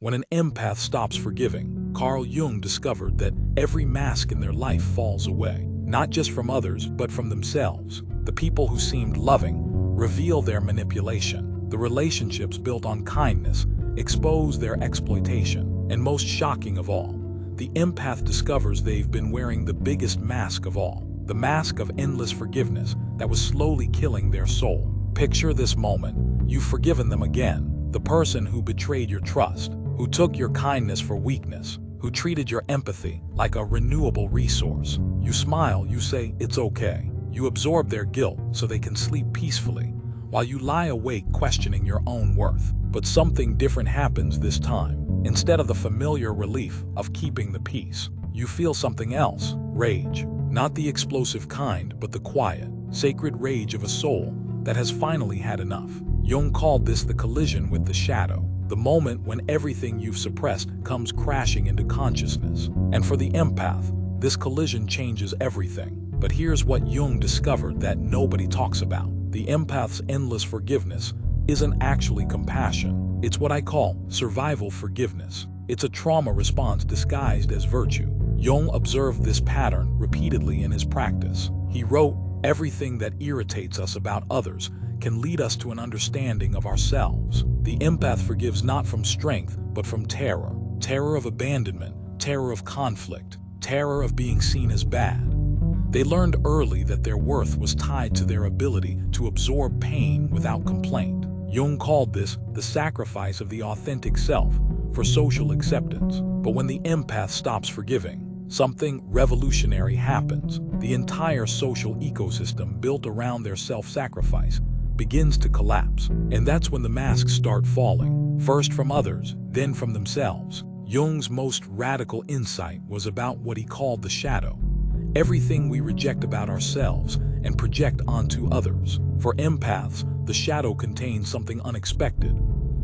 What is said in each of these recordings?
When an empath stops forgiving, Carl Jung discovered that every mask in their life falls away, not just from others, but from themselves. The people who seemed loving reveal their manipulation. The relationships built on kindness expose their exploitation. And most shocking of all, the empath discovers they've been wearing the biggest mask of all, the mask of endless forgiveness that was slowly killing their soul. Picture this moment. You've forgiven them again. The person who betrayed your trust, who took your kindness for weakness, who treated your empathy like a renewable resource. You smile, you say, "It's okay." You absorb their guilt so they can sleep peacefully, while you lie awake questioning your own worth. But something different happens this time. Instead of the familiar relief of keeping the peace, you feel something else: rage. Not the explosive kind, but the quiet, sacred rage of a soul that has finally had enough. Jung called this the collision with the shadow, the moment when everything you've suppressed comes crashing into consciousness. And for the empath, this collision changes everything. But here's what Jung discovered that nobody talks about. The empath's endless forgiveness isn't actually compassion. It's what I call survival forgiveness. It's a trauma response disguised as virtue. Jung observed this pattern repeatedly in his practice. He wrote, "Everything that irritates us about others can lead us to an understanding of ourselves." The empath forgives not from strength, but from terror. Terror of abandonment, terror of conflict, terror of being seen as bad. They learned early that their worth was tied to their ability to absorb pain without complaint. Jung called this the sacrifice of the authentic self for social acceptance. But when the empath stops forgiving, something revolutionary happens. The entire social ecosystem built around their self-sacrifice begins to collapse. And that's when the masks start falling, first from others, then from themselves. Jung's most radical insight was about what he called the shadow. Everything we reject about ourselves and project onto others. For empaths, the shadow contains something unexpected: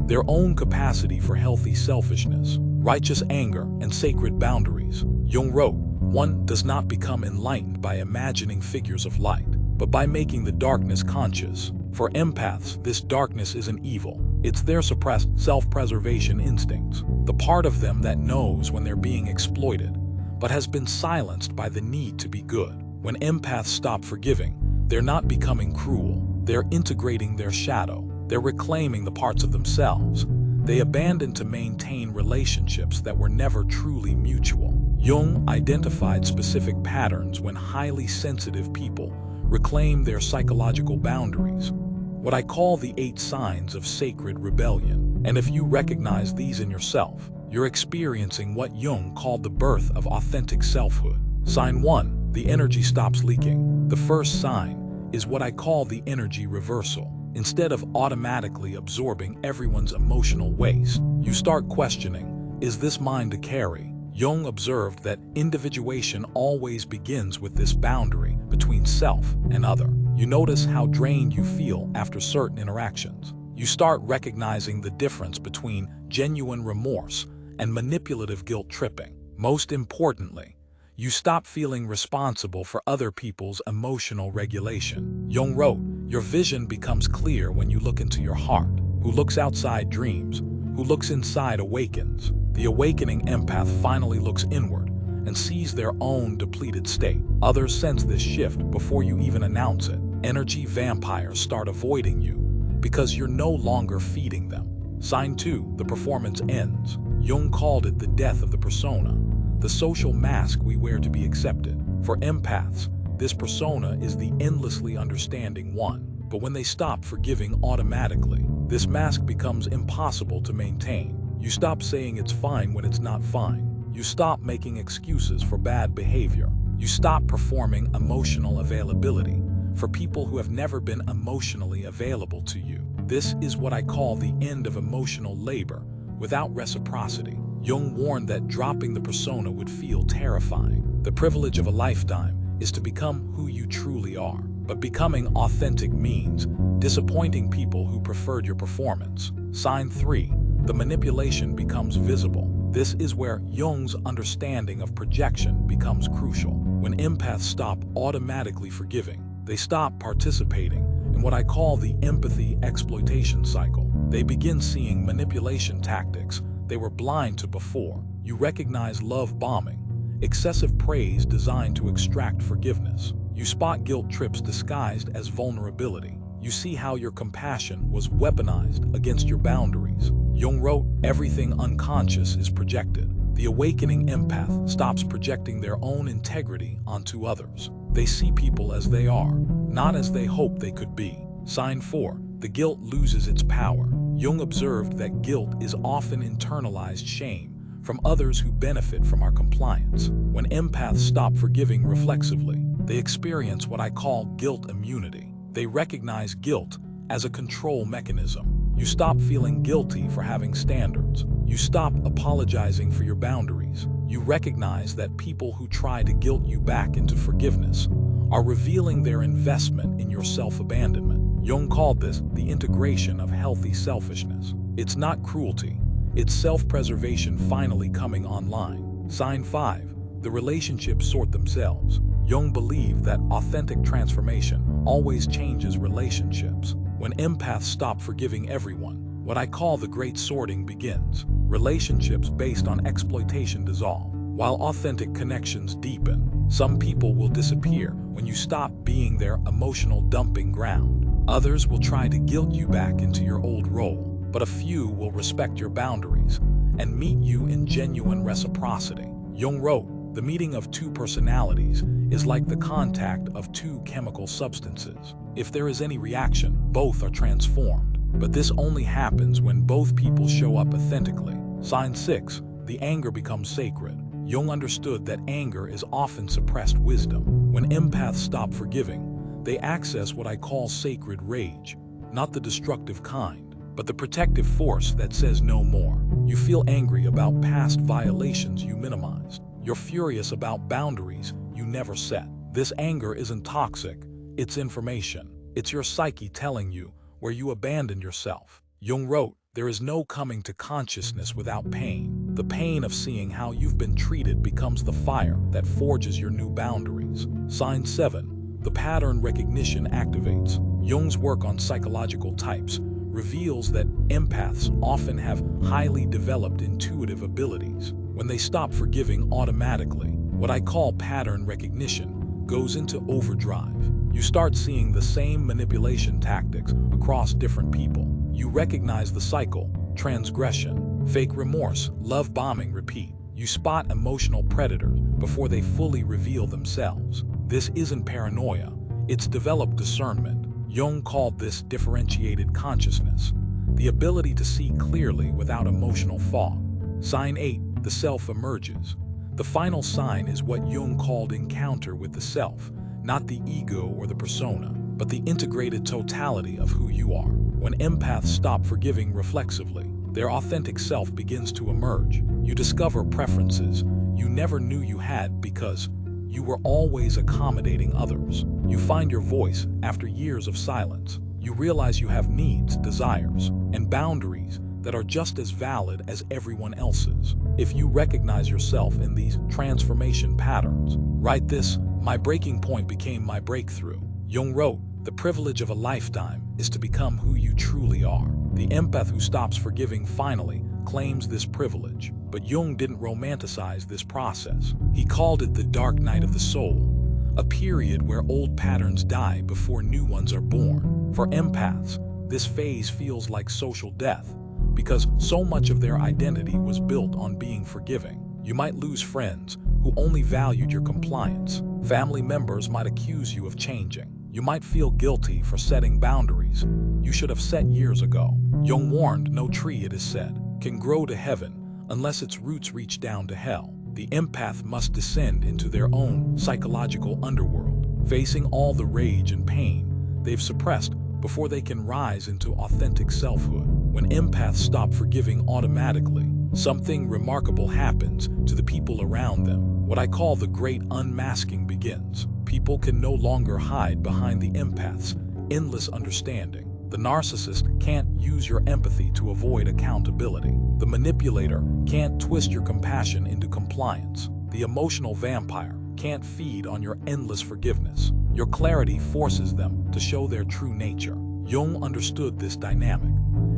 their own capacity for healthy selfishness, righteous anger, and sacred boundaries. Jung wrote, "One does not become enlightened by imagining figures of light, but by making the darkness conscious." For empaths, this darkness isn't evil. It's their suppressed self-preservation instincts, the part of them that knows when they're being exploited, but has been silenced by the need to be good. When empaths stop forgiving, they're not becoming cruel. They're integrating their shadow. They're reclaiming the parts of themselves they abandoned to maintain relationships that were never truly mutual. Jung identified specific patterns when highly sensitive people reclaim their psychological boundaries, what I call the 8 signs of sacred rebellion. And if you recognize these in yourself, you're experiencing what Jung called the birth of authentic selfhood. Sign 1, the energy stops leaking. The first sign is what I call the energy reversal. Instead of automatically absorbing everyone's emotional waste, you start questioning, is this mine to carry? Jung observed that individuation always begins with this boundary between self and other. You notice how drained you feel after certain interactions. You start recognizing the difference between genuine remorse and manipulative guilt tripping. Most importantly, you stop feeling responsible for other people's emotional regulation. Jung wrote, "Your vision becomes clear when you look into your heart. Who looks outside dreams, who looks inside awakens." The awakening empath finally looks inward and sees their own depleted state. Others sense this shift before you even announce it. Energy vampires start avoiding you because you're no longer feeding them. Sign 2, the performance ends. Jung called it the death of the persona, the social mask we wear to be accepted. For empaths, this persona is the endlessly understanding one. But when they stop forgiving automatically, this mask becomes impossible to maintain. You stop saying it's fine when it's not fine. You stop making excuses for bad behavior. You stop performing emotional availability for people who have never been emotionally available to you. This is what I call the end of emotional labor without reciprocity. Jung warned that dropping the persona would feel terrifying. The privilege of a lifetime is to become who you truly are. But becoming authentic means disappointing people who preferred your performance. Sign 3, the manipulation becomes visible. This is where Jung's understanding of projection becomes crucial. When empaths stop automatically forgiving, they stop participating in what I call the empathy exploitation cycle. They begin seeing manipulation tactics they were blind to before. You recognize love bombing, excessive praise designed to extract forgiveness. You spot guilt trips disguised as vulnerability. You see how your compassion was weaponized against your boundaries. Jung wrote, everything unconscious is projected. The awakening empath stops projecting their own integrity onto others. They see people as they are, not as they hope they could be. Sign 4. The guilt loses its power. Jung observed that guilt is often internalized shame from others who benefit from our compliance. When empaths stop forgiving reflexively, they experience what I call guilt immunity. They recognize guilt as a control mechanism. You stop feeling guilty for having standards. You stop apologizing for your boundaries. You recognize that people who try to guilt you back into forgiveness are revealing their investment in your self-abandonment. Jung called this the integration of healthy selfishness. It's not cruelty. It's self-preservation finally coming online. Sign 5. The relationships sort themselves. Jung believed that authentic transformation always changes relationships. When empaths stop forgiving everyone, what I call the great sorting begins. Relationships based on exploitation dissolve, while authentic connections deepen. Some people will disappear when you stop being their emotional dumping ground. Others will try to guilt you back into your old role, but a few will respect your boundaries and meet you in genuine reciprocity. Jung wrote, the meeting of two personalities is like the contact of two chemical substances. If there is any reaction, both are transformed. But this only happens when both people show up authentically. Sign 6. The anger becomes sacred. Jung understood that anger is often suppressed wisdom. When empaths stop forgiving, they access what I call sacred rage, not the destructive kind, but the protective force that says no more. You feel angry about past violations you minimized. You're furious about boundaries you never set. This anger isn't toxic, it's information. It's your psyche telling you where you abandoned yourself. Jung wrote, there is no coming to consciousness without pain. The pain of seeing how you've been treated becomes the fire that forges your new boundaries. Sign 7. The pattern recognition activates. Jung's work on psychological types reveals that empaths often have highly developed intuitive abilities. When they stop forgiving automatically, what I call pattern recognition goes into overdrive. You start seeing the same manipulation tactics across different people. You recognize the cycle, transgression, fake remorse, love bombing repeat. You spot emotional predators before they fully reveal themselves. This isn't paranoia, it's developed discernment. Jung called this differentiated consciousness, the ability to see clearly without emotional fog. Sign 8. The self emerges. The final sign is what Jung called encounter with the self, not the ego or the persona, but the integrated totality of who you are. When empaths stop forgiving reflexively, their authentic self begins to emerge. You discover preferences you never knew you had because you were always accommodating others. You find your voice after years of silence. You realize you have needs, desires, and boundaries that are just as valid as everyone else's. If you recognize yourself in these transformation patterns, write this: my breaking point became my breakthrough. Jung wrote, the privilege of a lifetime is to become who you truly are. The empath who stops forgiving finally claims this privilege. But Jung didn't romanticize this process. He called it the dark night of the soul, a period where old patterns die before new ones are born. For empaths, this phase feels like social death, because so much of their identity was built on being forgiving. You might lose friends who only valued your compliance. Family members might accuse you of changing. You might feel guilty for setting boundaries you should have set years ago. Jung warned, no tree, it is said, can grow to heaven unless its roots reach down to hell. The empath must descend into their own psychological underworld, facing all the rage and pain they've suppressed before they can rise into authentic selfhood. When empaths stop forgiving automatically, something remarkable happens to the people around them. What I call the great unmasking begins. People can no longer hide behind the empath's endless understanding. The narcissist can't use your empathy to avoid accountability. The manipulator can't twist your compassion into compliance. The emotional vampire can't feed on your endless forgiveness. Your clarity forces them to show their true nature. Jung understood this dynamic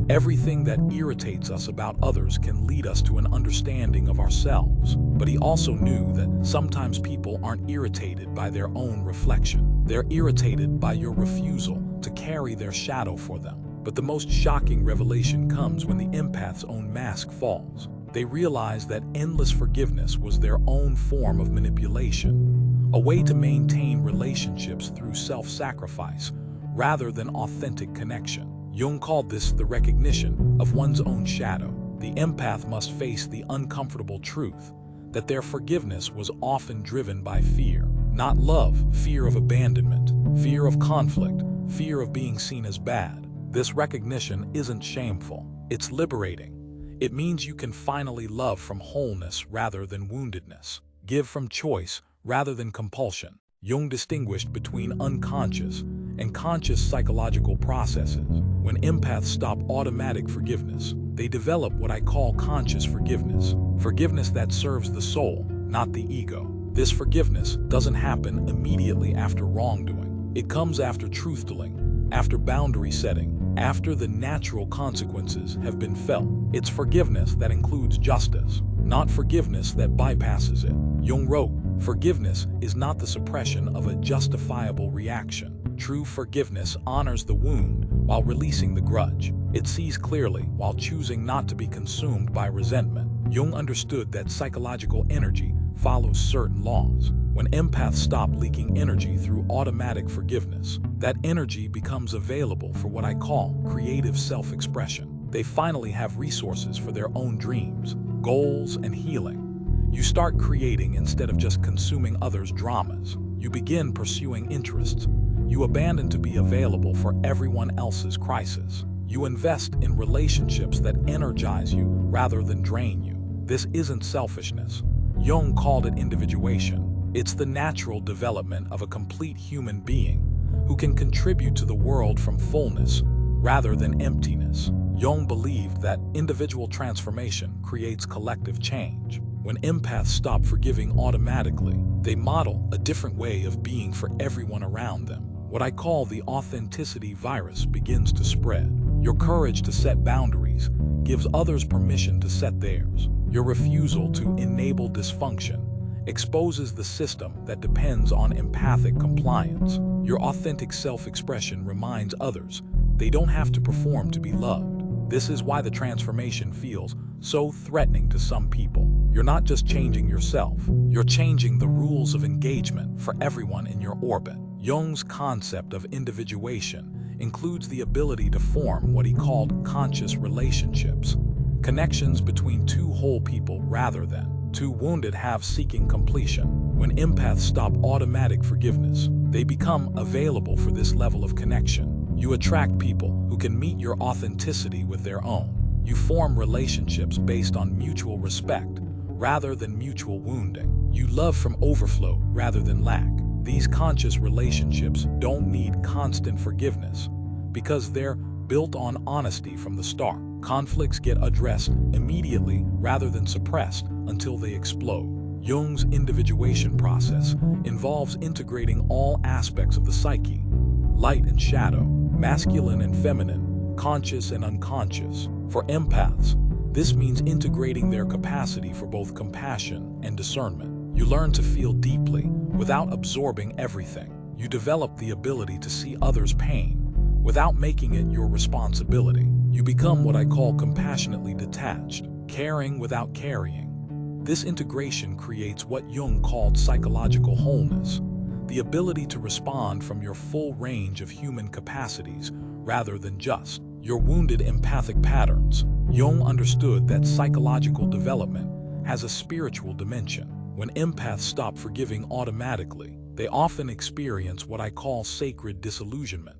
Everything that irritates us about others can lead us to an understanding of ourselves. But he also knew that sometimes people aren't irritated by their own reflection. They're irritated by your refusal to carry their shadow for them. But the most shocking revelation comes when the empath's own mask falls. They realize that endless forgiveness was their own form of manipulation, a way to maintain relationships through self-sacrifice rather than authentic connection. Jung called this the recognition of one's own shadow. The empath must face the uncomfortable truth that their forgiveness was often driven by fear, not love, fear of abandonment, fear of conflict, fear of being seen as bad. This recognition isn't shameful, it's liberating. It means you can finally love from wholeness rather than woundedness, give from choice rather than compulsion. Jung distinguished between unconscious and conscious psychological processes. When empaths stop automatic forgiveness, they develop what I call conscious forgiveness, forgiveness that serves the soul, not the ego. This forgiveness doesn't happen immediately after wrongdoing. It comes after truth-telling, after boundary setting, after the natural consequences have been felt. It's forgiveness that includes justice, not forgiveness that bypasses it. Jung wrote, "Forgiveness is not the suppression of a justifiable reaction. True forgiveness honors the wound while releasing the grudge. It sees clearly while choosing not to be consumed by resentment." Jung understood that psychological energy follows certain laws. When empaths stop leaking energy through automatic forgiveness, that energy becomes available for what I call creative self-expression. They finally have resources for their own dreams, goals, and healing. You start creating instead of just consuming others' dramas. You begin pursuing interests. You abandon to be available for everyone else's crisis. You invest in relationships that energize you rather than drain you. This isn't selfishness. Jung called it individuation. It's the natural development of a complete human being who can contribute to the world from fullness rather than emptiness. Jung believed that individual transformation creates collective change. When empaths stop forgiving automatically, they model a different way of being for everyone around them. What I call the authenticity virus begins to spread. Your courage to set boundaries gives others permission to set theirs. Your refusal to enable dysfunction exposes the system that depends on empathic compliance. Your authentic self-expression reminds others they don't have to perform to be loved. This is why the transformation feels so threatening to some people. You're not just changing yourself, you're changing the rules of engagement for everyone in your orbit. Jung's concept of individuation includes the ability to form what he called conscious relationships, connections between two whole people rather than two wounded halves seeking completion. When empaths stop automatic forgiveness, they become available for this level of connection. You attract people who can meet your authenticity with their own. You form relationships based on mutual respect rather than mutual wounding. You love from overflow rather than lack. These conscious relationships don't need constant forgiveness because they're built on honesty from the start. Conflicts get addressed immediately rather than suppressed until they explode. Jung's individuation process involves integrating all aspects of the psyche, light and shadow, masculine and feminine, conscious and unconscious. For empaths, this means integrating their capacity for both compassion and discernment. You learn to feel deeply without absorbing everything. You develop the ability to see others' pain without making it your responsibility. You become what I call compassionately detached, caring without carrying. This integration creates what Jung called psychological wholeness, the ability to respond from your full range of human capacities rather than just your wounded empathic patterns. Jung understood that psychological development has a spiritual dimension. When empaths stop forgiving automatically, they often experience what I call sacred disillusionment,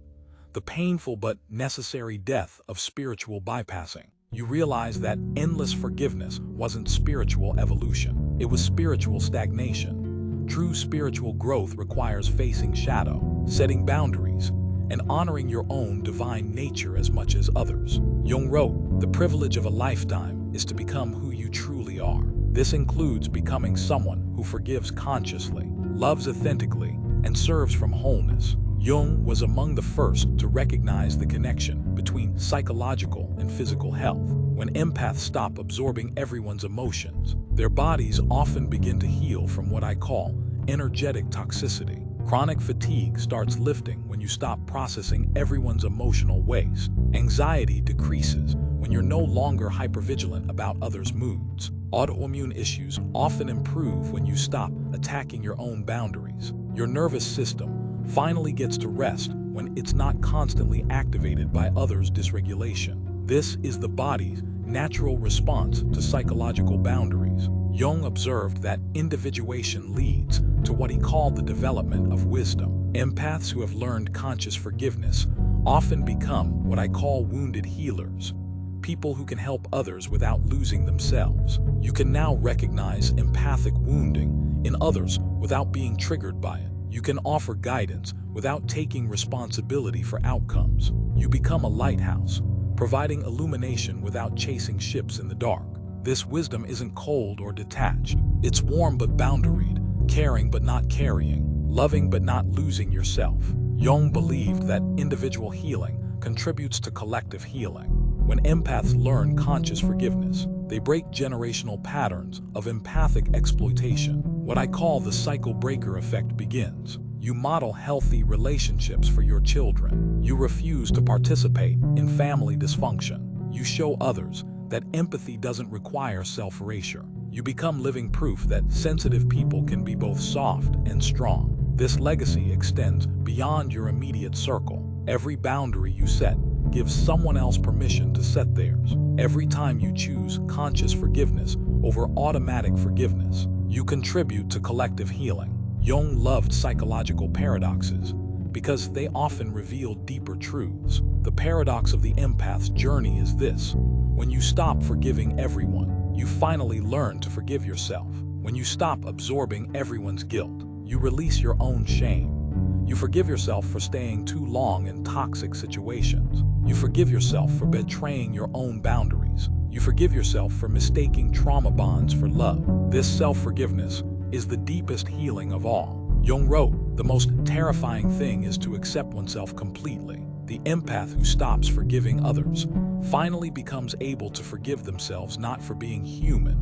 the painful but necessary death of spiritual bypassing. You realize that endless forgiveness wasn't spiritual evolution, it was spiritual stagnation. True spiritual growth requires facing shadow, setting boundaries, and honoring your own divine nature as much as others. Jung wrote, "The privilege of a lifetime is to become who you truly are." This includes becoming someone who forgives consciously, loves authentically, and serves from wholeness. Jung was among the first to recognize the connection between psychological and physical health. When empaths stop absorbing everyone's emotions, their bodies often begin to heal from what I call energetic toxicity. Chronic fatigue starts lifting when you stop processing everyone's emotional waste. Anxiety decreases when you're no longer hypervigilant about others' moods. Autoimmune issues often improve when you stop attacking your own boundaries. Your nervous system finally gets to rest when it's not constantly activated by others' dysregulation. This is the body's natural response to psychological boundaries. Jung observed that individuation leads to what he called the development of wisdom. Empaths who have learned conscious forgiveness often become what I call wounded healers, people who can help others without losing themselves. You can now recognize empathic wounding in others without being triggered by it. You can offer guidance without taking responsibility for outcomes. You become a lighthouse, providing illumination without chasing ships in the dark. This wisdom isn't cold or detached. It's warm but boundaried, caring but not carrying, loving but not losing yourself. Jung believed that individual healing contributes to collective healing. When empaths learn conscious forgiveness, they break generational patterns of empathic exploitation. What I call the cycle breaker effect begins. You model healthy relationships for your children. You refuse to participate in family dysfunction. You show others that empathy doesn't require self-erasure. You become living proof that sensitive people can be both soft and strong. This legacy extends beyond your immediate circle. Every boundary you set gives someone else permission to set theirs. Every time you choose conscious forgiveness over automatic forgiveness, you contribute to collective healing. Jung loved psychological paradoxes because they often reveal deeper truths. The paradox of the empath's journey is this: when you stop forgiving everyone, you finally learn to forgive yourself. When you stop absorbing everyone's guilt, you release your own shame. You forgive yourself for staying too long in toxic situations. You forgive yourself for betraying your own boundaries. You forgive yourself for mistaking trauma bonds for love. This self-forgiveness is the deepest healing of all. Jung wrote, "The most terrifying thing is to accept oneself completely." The empath who stops forgiving others finally becomes able to forgive themselves, not for being human,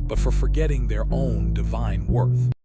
but for forgetting their own divine worth.